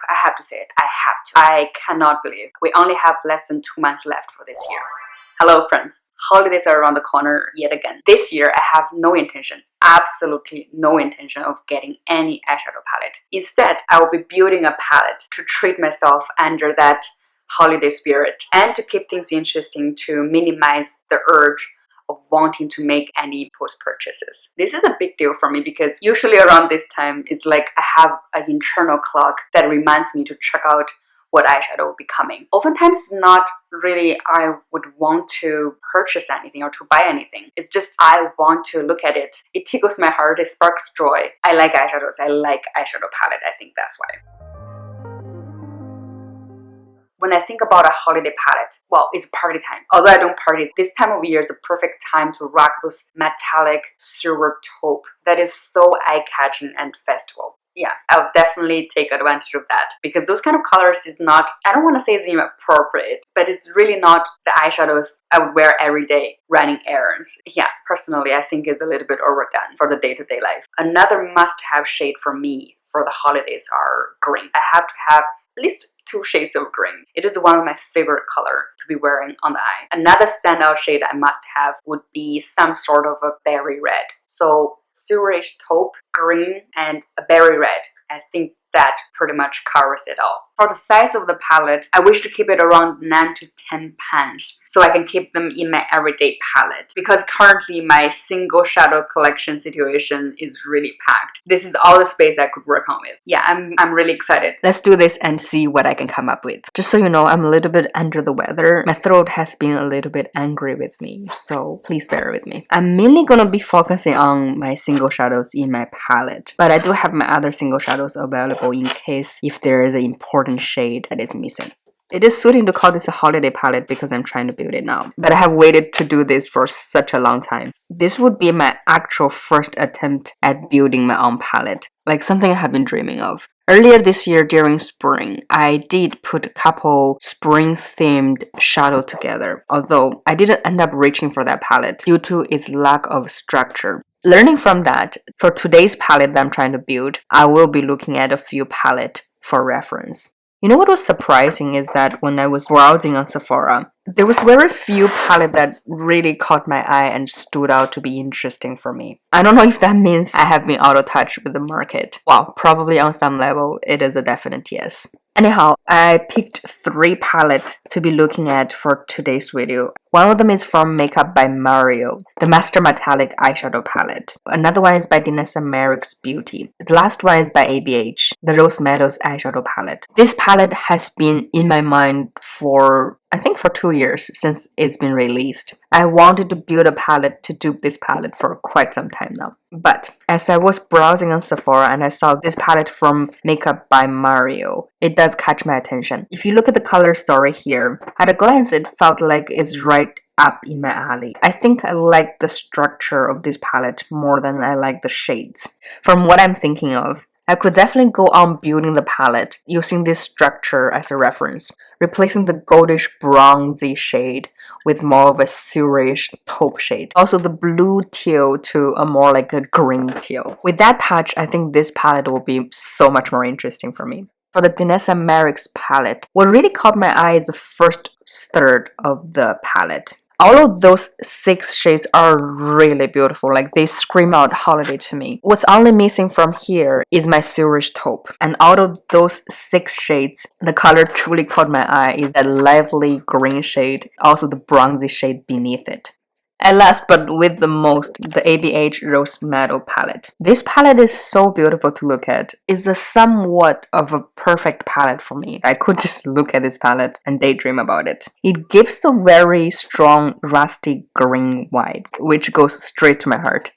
I have to say it. I have to. I cannot believe we only have less than 2 months left for this year. Hello friends, holidays are around the corner yet again. This year I have no intention, absolutely no intention of getting any eyeshadow palette. Instead, I will be building a palette to treat myself under that holiday spirit and to keep things interesting, to minimize the urge of wanting to make any impulse purchases. This is a big deal for me because usually around this time it's like I have an internal clock that reminds me to check out what eyeshadow will be coming. Oftentimes it's not really I would want to purchase anything or to buy anything. It's just I want to look at it. It tickles my heart, it sparks joy. I like eyeshadows, I like eyeshadow palette, I think that's why. When I think about a holiday palette, well, it's party time. Although I don't party, this time of year is the perfect time to rock those metallic silver taupe that is so eye-catching and festival. Yeah, I'll definitely take advantage of that because those kind of colors is not, I don't want to say it's inappropriate, but it's really not the eyeshadows I would wear every day running errands. Yeah, personally, I think it's a little bit overdone for the day-to-day life. Another must-have shade for me for the holidays are green. I have to have at least 2 shades of green. It is one of my favorite color to be wearing on the eye. Another standout shade I must have would be some sort of a berry red. So silverish taupe, green, and a berry red. I think that pretty much covers it all. For the size of the palette, I wish to keep it around 9 to 10 pans so I can keep them in my everyday palette because currently my single shadow collection situation is really packed. This is all the space I could work on with. Yeah, I'm really excited. Let's do this and see what I can come up with. Just so you know, I'm a little bit under the weather. My throat has been a little bit angry with me, so please bear with me. I'm mainly gonna be focusing on my single shadows in my palette, but I do have my other single shadows available in case if there is an important shade that is missing. It is suiting to call this a holiday palette because I'm trying to build it now, but I have waited to do this for such a long time. This would be my actual first attempt at building my own palette, like something I have been dreaming of. Earlier this year during spring, I did put a couple spring themed shadow together, although I didn't end up reaching for that palette due to its lack of structure. Learning from that, for today's palette that I'm trying to build, I will be looking at a few palettes for reference. You know what was surprising is that when I was browsing on Sephora, there was very few palettes that really caught my eye and stood out to be interesting for me. I don't know if that means I have been out of touch with the market. Well, probably on some level, it is a definite yes. Anyhow, I picked 3 palettes to be looking at for today's video. One of them is from Makeup by Mario, the Master Metallic Eyeshadow Palette. Another one is by Danessa Myricks Beauty. The last one is by ABH, the Rose Meadows Eyeshadow Palette. This palette has been in my mind for, I think, for 2 years since it's been released. I wanted to build a palette to dupe this palette for quite some time now. But as I was browsing on Sephora and I saw this palette from Makeup by Mario, it does catch my attention. If you look at the color story here, at a glance it felt like it's right up in my alley. I think I like the structure of this palette more than I like the shades. From what I'm thinking of, I could definitely go on building the palette using this structure as a reference, replacing the goldish bronzy shade with more of a silverish taupe shade. Also the blue teal to a more like a green teal. With that touch, I think this palette will be so much more interesting for me. For the Danessa Myricks palette, what really caught my eye is the first third of the palette. All of those 6 shades are really beautiful, like they scream out holiday to me. What's only missing from here is my silverish taupe. And out of those 6 shades, the color truly caught my eye is that lively green shade, also the bronzy shade beneath it. And last but with the most, the ABH Rose Meadow palette. This palette is so beautiful to look at. It's a somewhat of a perfect palette for me. I could just look at this palette and daydream about it. It gives a very strong rusty green vibe, which goes straight to my heart.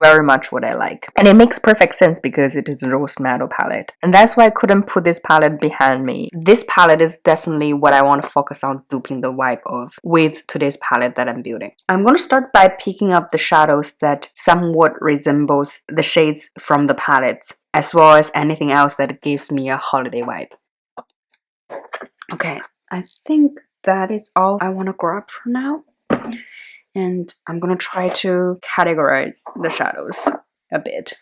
Very much what I like. And it makes perfect sense because it is a Rose Meadow palette. And that's why I couldn't put this palette behind me. This palette is definitely what I want to focus on duping the vibe of with today's palette that I'm building. I'm going to start by picking up the shadows that somewhat resembles the shades from the palettes, as well as anything else that gives me a holiday vibe. Okay, I think that is all I want to grab for now. And I'm gonna try to categorize the shadows a bit.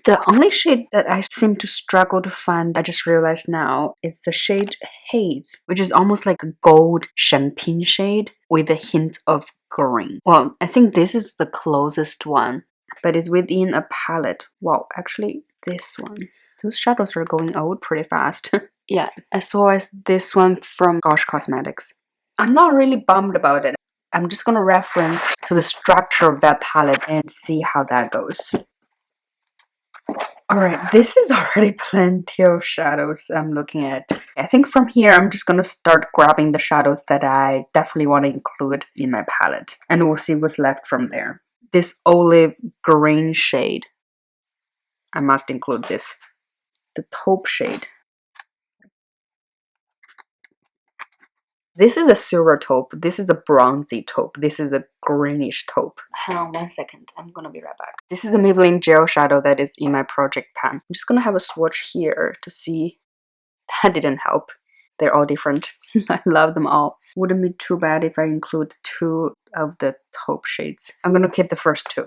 The only shade that I seem to struggle to find, I just realized now, is the shade Haze, which is almost like a gold champagne shade with a hint of green. Well, I think this is the closest one, but it's within a palette. Wow, actually, this one. Those shadows are going out pretty fast. Yeah, as well as this one from Gosh Cosmetics. I'm not really bummed about it. I'm just gonna reference to the structure of that palette and see how that goes. Alright, this is already plenty of shadows I'm looking at. I think from here I'm just gonna start grabbing the shadows that I definitely want to include in my palette. And we'll see what's left from there. This olive green shade. I must include this. The taupe shade. This is a silver taupe. This is a bronzy taupe. This is a greenish taupe. Hang on 1 second. I'm gonna be right back. This is the Maybelline gel shadow that is in my project pan. I'm just gonna have a swatch here to see. That didn't help. They're all different. I love them all. Wouldn't be too bad if I include 2 of the taupe shades. I'm gonna keep the first 2.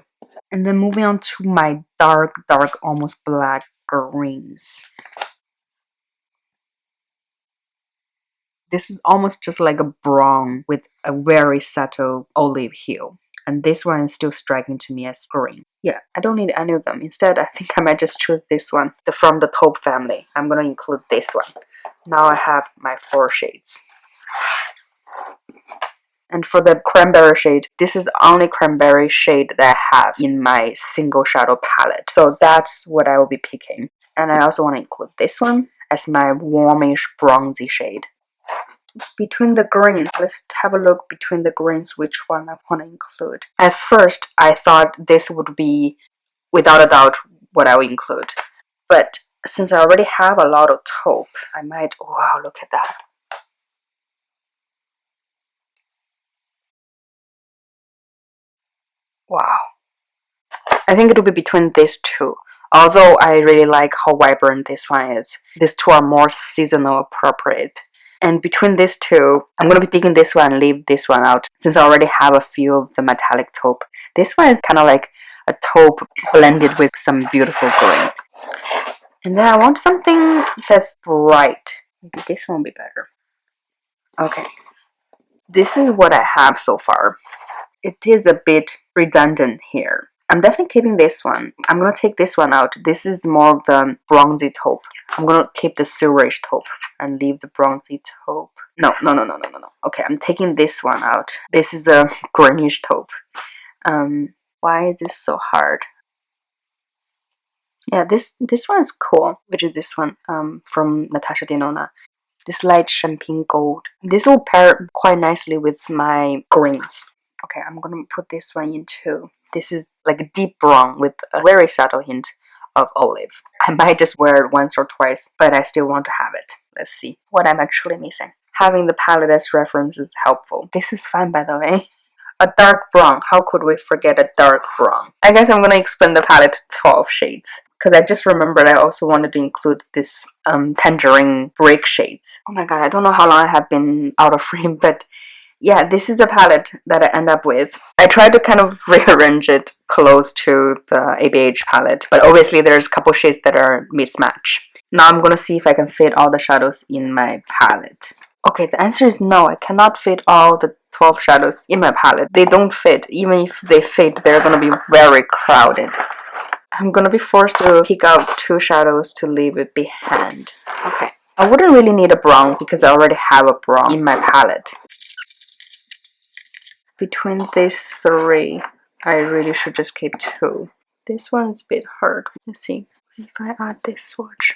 And then moving on to my dark, almost black greens. This is almost just like a brown with a very subtle olive hue. And this one is still striking to me as green. Yeah, I don't need any of them. Instead, I think I might just choose this one from the taupe family. I'm going to include this one. Now I have my 4 shades. And for the cranberry shade, this is the only cranberry shade that I have in my single shadow palette. So that's what I will be picking. And I also want to include this one as my warmish bronzy shade. Between the greens, let's have a look between the greens which one I want to include. At first, I thought this would be, without a doubt, what I will include. But since I already have a lot of taupe, I might... Wow, look at that. Wow. I think it will be between these 2. Although I really like how vibrant this one is. These 2 are more seasonal appropriate. And between these 2, I'm going to be picking this one and leave this one out since I already have a few of the metallic taupe. This one is kind of like a taupe blended with some beautiful green. And then I want something that's bright. Maybe this one will be better. Okay. This is what I have so far. It is a bit redundant here. I'm definitely keeping this one. I'm going to take this one out. This is more of the bronzy taupe. I'm going to keep the silverish taupe and leave the bronzy taupe. No. Okay, I'm taking this one out. This is the greenish taupe. Why is this so hard? Yeah, this one is cool, which is this one from Natasha Denona. This light champagne gold. This will pair quite nicely with my greens. Okay, I'm going to put this one in too. This is like a deep brown with a very subtle hint of olive. I might just wear it once or twice, but I still want to have it. Let's see what I'm actually missing. Having the palette as reference is helpful. This is fun, by the way. A dark brown. How could we forget a dark brown? I guess I'm going to expand the palette to 12 shades. Because I just remembered I also wanted to include this tangerine brick shades. Oh my god, I don't know how long I have been out of frame, but yeah, this is the palette that I end up with. I tried to kind of rearrange it close to the ABH palette, but obviously there's a couple shades that are mismatch. Now I'm gonna see if I can fit all the shadows in my palette. Okay, the answer is no, I cannot fit all the 12 shadows in my palette. They don't fit. Even if they fit, they're gonna be very crowded. I'm gonna be forced to pick out 2 shadows to leave it behind. Okay, I wouldn't really need a brown because I already have a brown in my palette. Between these 3, I really should just keep 2. This one's a bit hard. Let's see if I add this swatch.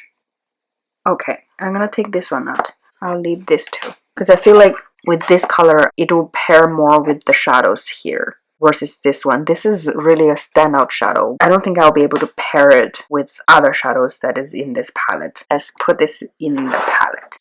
Okay, I'm gonna take this one out. I'll leave this 2 because I feel like with this color it will pair more with the shadows here versus this one. This is really a standout shadow. I don't think I'll be able to pair it with other shadows that is in this palette. Let's put this in the palette.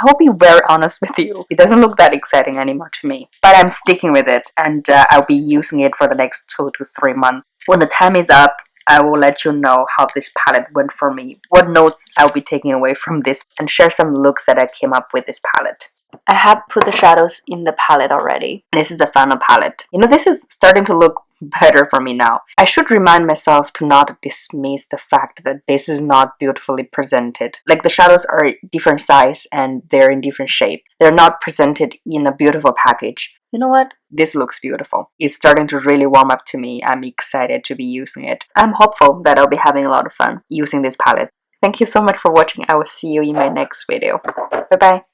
I'll be very honest with you. It doesn't look that exciting anymore to me. But I'm sticking with it and I'll be using it for the next 2 to 3 months. When the time is up, I will let you know how this palette went for me, what notes I'll be taking away from this, and share some looks that I came up with this palette. I have put the shadows in the palette already. This is the final palette. You know, this is starting to look better for me now. I should remind myself to not dismiss the fact that this is not beautifully presented. Like, the shadows are different size and they're in different shape. They're not presented in a beautiful package. You know what? This looks beautiful. It's starting to really warm up to me. I'm excited to be using it. I'm hopeful that I'll be having a lot of fun using this palette. Thank you so much for watching. I will see you in my next video. Bye bye.